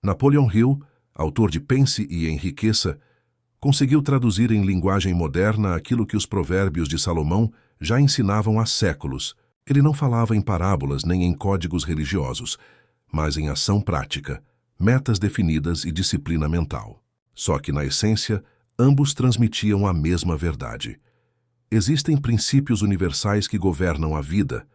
Napoleon Hill, autor de Pense e Enriqueça, conseguiu traduzir em linguagem moderna aquilo que os provérbios de Salomão já ensinavam há séculos. Ele não falava em parábolas nem em códigos religiosos, mas em ação prática, metas definidas e disciplina mental. Só que, na essência, ambos transmitiam a mesma verdade. Existem princípios universais que governam a vida,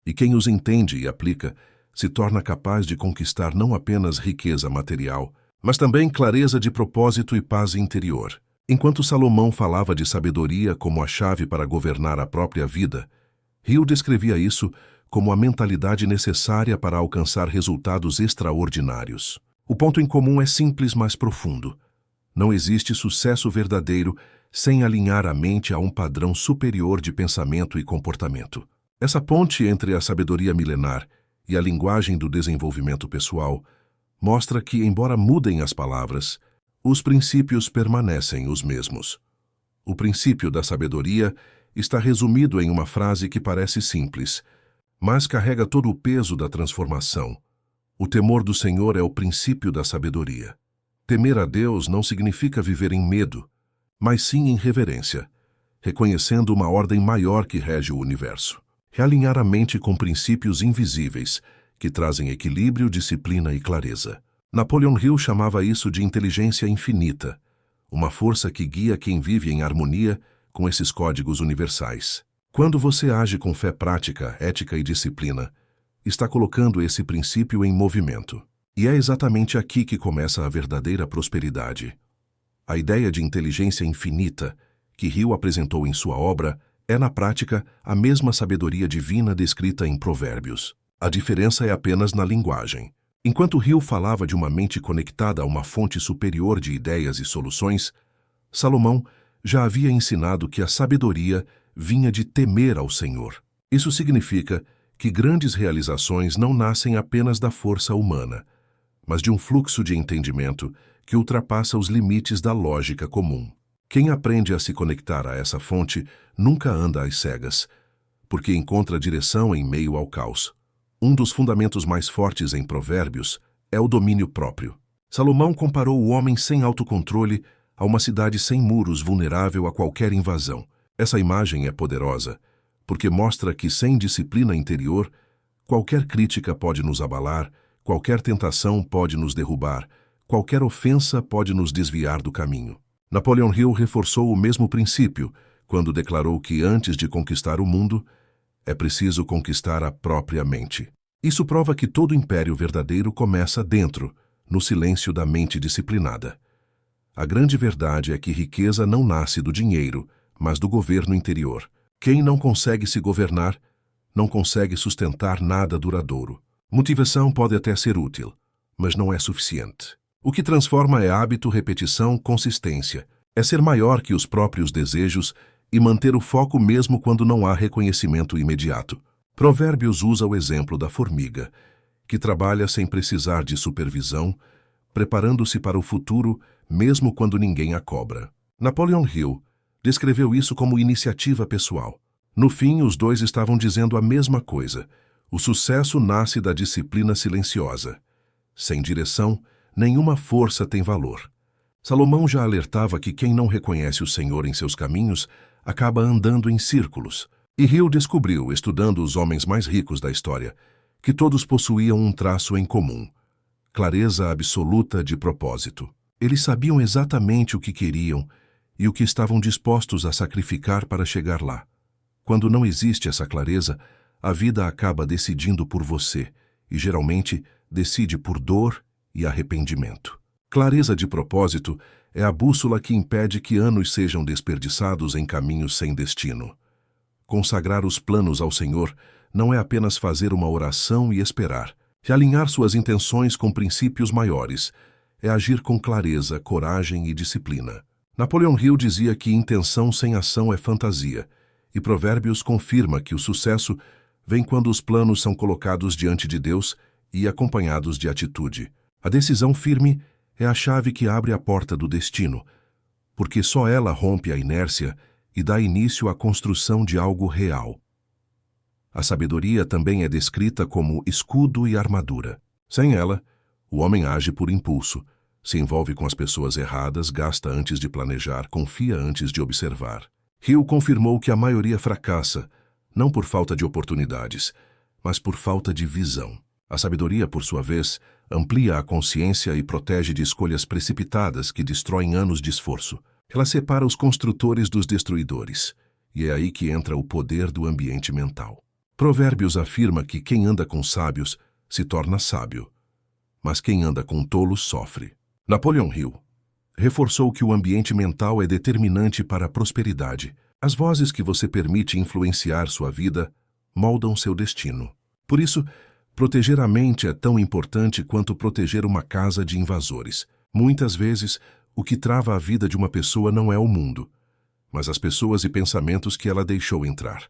e quem os entende e aplica se torna capaz de conquistar não apenas riqueza material, mas também clareza de propósito e paz interior. Enquanto Salomão falava de sabedoria como a chave para governar a própria vida, Hill descrevia isso como a mentalidade necessária para alcançar resultados extraordinários. O ponto em comum é simples, mas profundo. Não existe sucesso verdadeiro sem alinhar a mente a um padrão superior de pensamento e comportamento. Essa ponte entre a sabedoria milenar e a linguagem do desenvolvimento pessoal mostra que, embora mudem as palavras, os princípios permanecem os mesmos. O princípio da sabedoria está resumido em uma frase que parece simples, mas carrega todo o peso da transformação. O temor do Senhor é o princípio da sabedoria. Temer a Deus não significa viver em medo, mas sim em reverência, reconhecendo uma ordem maior que rege o universo. Realinhar a mente com princípios invisíveis, que trazem equilíbrio, disciplina e clareza. Napoleon Hill chamava isso de inteligência infinita, uma força que guia quem vive em harmonia com esses códigos universais. Quando você age com fé prática, ética e disciplina, está colocando esse princípio em movimento. E é exatamente aqui que começa a verdadeira prosperidade. A ideia de inteligência infinita que Hill apresentou em sua obra é, na prática, a mesma sabedoria divina descrita em Provérbios. A diferença é apenas na linguagem. Enquanto Hill falava de uma mente conectada a uma fonte superior de ideias e soluções, Salomão já havia ensinado que a sabedoria vinha de temer ao Senhor. Isso significa que grandes realizações não nascem apenas da força humana, mas de um fluxo de entendimento que ultrapassa os limites da lógica comum. Quem aprende a se conectar a essa fonte nunca anda às cegas, porque encontra direção em meio ao caos. Um dos fundamentos mais fortes em Provérbios é o domínio próprio. Salomão comparou o homem sem autocontrole a uma cidade sem muros, vulnerável a qualquer invasão. Essa imagem é poderosa, porque mostra que sem disciplina interior, qualquer crítica pode nos abalar, qualquer tentação pode nos derrubar, qualquer ofensa pode nos desviar do caminho. Napoleon Hill reforçou o mesmo princípio quando declarou que antes de conquistar o mundo, é preciso conquistar a própria mente. Isso prova que todo império verdadeiro começa dentro, no silêncio da mente disciplinada. A grande verdade é que riqueza não nasce do dinheiro, mas do governo interior. Quem não consegue se governar, não consegue sustentar nada duradouro. Motivação pode até ser útil, mas não é suficiente. O que transforma é hábito, repetição, consistência. É ser maior que os próprios desejos e manter o foco mesmo quando não há reconhecimento imediato. Provérbios usa o exemplo da formiga, que trabalha sem precisar de supervisão, preparando-se para o futuro mesmo quando ninguém a cobra. Napoleon Hill descreveu isso como iniciativa pessoal. No fim, os dois estavam dizendo a mesma coisa. O sucesso nasce da disciplina silenciosa. Sem direção, nenhuma força tem valor. Salomão já alertava que quem não reconhece o Senhor em seus caminhos acaba andando em círculos. E Hill descobriu, estudando os homens mais ricos da história, que todos possuíam um traço em comum: clareza absoluta de propósito. Eles sabiam exatamente o que queriam e o que estavam dispostos a sacrificar para chegar lá. Quando não existe essa clareza, a vida acaba decidindo por você e, geralmente, decide por dor e arrependimento. Clareza de propósito é a bússola que impede que anos sejam desperdiçados em caminhos sem destino. Consagrar os planos ao Senhor não é apenas fazer uma oração e esperar. Realinhar suas intenções com princípios maiores é agir com clareza, coragem e disciplina. Napoleon Hill dizia que intenção sem ação é fantasia, e Provérbios confirma que o sucesso vem quando os planos são colocados diante de Deus e acompanhados de atitude. A decisão firme é a chave que abre a porta do destino, porque só ela rompe a inércia e dá início à construção de algo real. A sabedoria também é descrita como escudo e armadura. Sem ela, O homem age por impulso, se envolve com as pessoas erradas, gasta antes de planejar, confia antes de observar. Hill confirmou que a maioria fracassa, não por falta de oportunidades, mas por falta de visão. A sabedoria, por sua vez, amplia a consciência e protege de escolhas precipitadas que destroem anos de esforço. Ela separa os construtores dos destruidores, e é aí que entra o poder do ambiente mental. Provérbios afirma que quem anda com sábios se torna sábio, mas quem anda com tolos sofre. Napoleon Hill reforçou que o ambiente mental é determinante para a prosperidade. As vozes que você permite influenciar sua vida moldam seu destino. Por isso, proteger a mente é tão importante quanto proteger uma casa de invasores. Muitas vezes, o que trava a vida de uma pessoa não é o mundo, mas as pessoas e pensamentos que ela deixou entrar.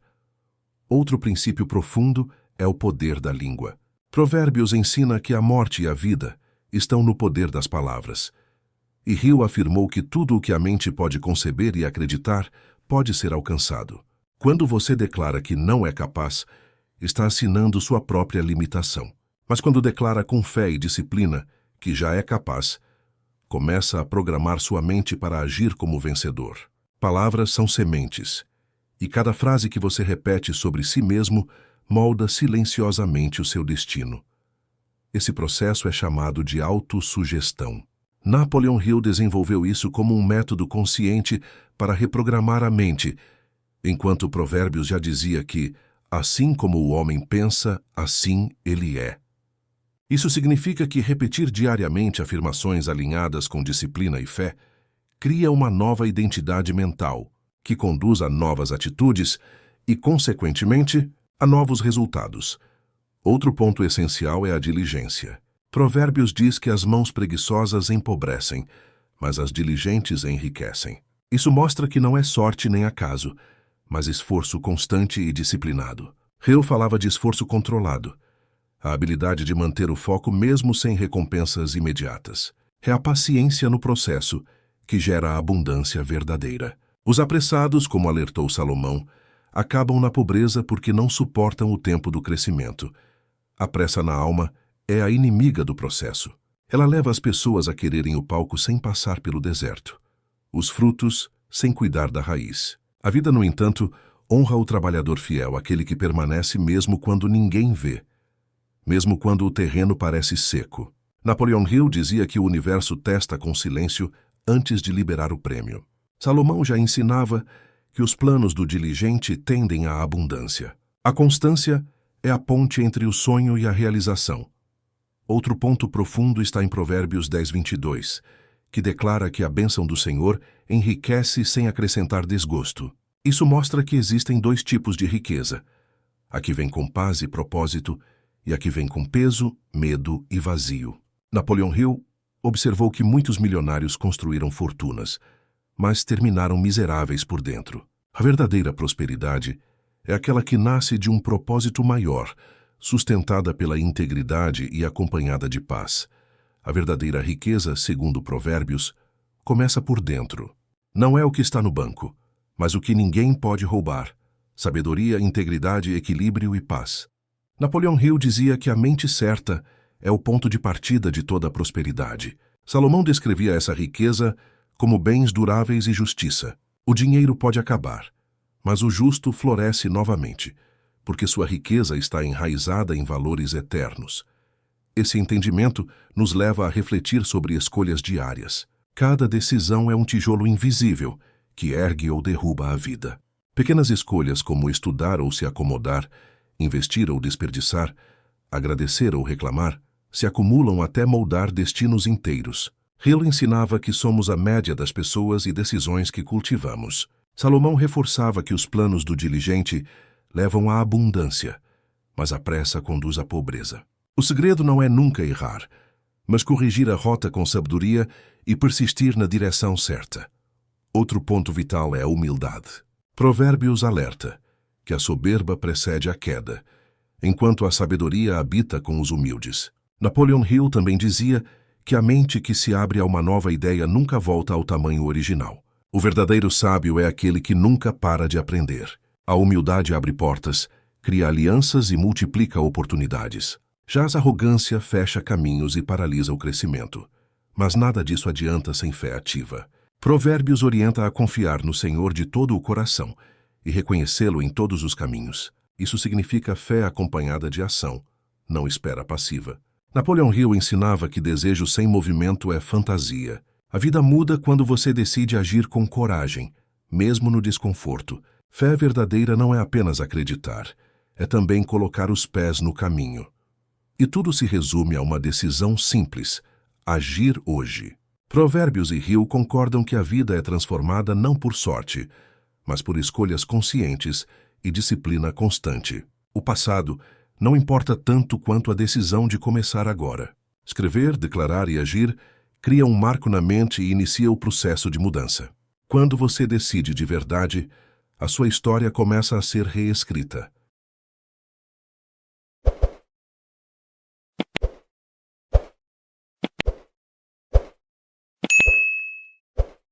Outro princípio profundo é o poder da língua. Provérbios ensina que a morte e a vida estão no poder das palavras. E Hill afirmou que tudo o que a mente pode conceber e acreditar pode ser alcançado. Quando você declara que não é capaz, está assinando sua própria limitação. Mas quando declara com fé e disciplina que já é capaz, começa a programar sua mente para agir como vencedor. Palavras são sementes, e cada frase que você repete sobre si mesmo molda silenciosamente o seu destino. Esse processo é chamado de autossugestão. Napoleon Hill desenvolveu isso como um método consciente para reprogramar a mente, enquanto Provérbios já dizia que, assim como o homem pensa, assim ele é. Isso significa que repetir diariamente afirmações alinhadas com disciplina e fé cria uma nova identidade mental, que conduz a novas atitudes e, consequentemente, a novos resultados. Outro ponto essencial é a diligência. Provérbios diz que as mãos preguiçosas empobrecem, mas as diligentes enriquecem. Isso mostra que não é sorte nem acaso, mas esforço constante e disciplinado. Hill falava de esforço controlado, a habilidade de manter o foco mesmo sem recompensas imediatas. É a paciência no processo que gera a abundância verdadeira. Os apressados, como alertou Salomão, acabam na pobreza porque não suportam o tempo do crescimento. A pressa na alma é a inimiga do processo. Ela leva as pessoas a quererem o palco sem passar pelo deserto, os frutos sem cuidar da raiz. A vida, no entanto, honra o trabalhador fiel, aquele que permanece mesmo quando ninguém vê, mesmo quando o terreno parece seco. Napoleon Hill dizia que o universo testa com silêncio antes de liberar o prêmio. Salomão já ensinava que os planos do diligente tendem à abundância. A constância é a ponte entre o sonho e a realização. Outro ponto profundo está em Provérbios 10:22, que declara que a bênção do Senhor enriquece sem acrescentar desgosto. Isso mostra que existem dois tipos de riqueza: a que vem com paz e propósito e a que vem com peso, medo e vazio. Napoleon Hill observou que muitos milionários construíram fortunas, mas terminaram miseráveis por dentro. A verdadeira prosperidade é aquela que nasce de um propósito maior, sustentada pela integridade e acompanhada de paz. A verdadeira riqueza, segundo Provérbios, começa por dentro. Não é o que está no banco, mas o que ninguém pode roubar: sabedoria, integridade, equilíbrio e paz. Napoleon Hill dizia que a mente certa é o ponto de partida de toda a prosperidade. Salomão descrevia essa riqueza como bens duráveis e justiça. O dinheiro pode acabar, mas o justo floresce novamente, porque sua riqueza está enraizada em valores eternos. Esse entendimento nos leva a refletir sobre escolhas diárias. Cada decisão é um tijolo invisível que ergue ou derruba a vida. Pequenas escolhas como estudar ou se acomodar, investir ou desperdiçar, agradecer ou reclamar, se acumulam até moldar destinos inteiros. Hill ensinava que somos a média das pessoas e decisões que cultivamos. Salomão reforçava que os planos do diligente levam à abundância, mas a pressa conduz à pobreza. O segredo não é nunca errar, mas corrigir a rota com sabedoria e persistir na direção certa. Outro ponto vital é a humildade. Provérbios alerta que a soberba precede a queda, enquanto a sabedoria habita com os humildes. Napoleon Hill também dizia que a mente que se abre a uma nova ideia nunca volta ao tamanho original. O verdadeiro sábio é aquele que nunca para de aprender. A humildade abre portas, cria alianças e multiplica oportunidades. Já a arrogância fecha caminhos e paralisa o crescimento. Mas nada disso adianta sem fé ativa. Provérbios orienta a confiar no Senhor de todo o coração e reconhecê-lo em todos os caminhos. Isso significa fé acompanhada de ação, não espera passiva. Napoleão Hill ensinava que desejo sem movimento é fantasia. A vida muda quando você decide agir com coragem, mesmo no desconforto. Fé verdadeira não é apenas acreditar, é também colocar os pés no caminho. E tudo se resume a uma decisão simples: agir hoje. Provérbios e Hill concordam que a vida é transformada não por sorte, mas por escolhas conscientes e disciplina constante. O passado não importa tanto quanto a decisão de começar agora. Escrever, declarar e agir cria um marco na mente e inicia o processo de mudança. Quando você decide de verdade, a sua história começa a ser reescrita.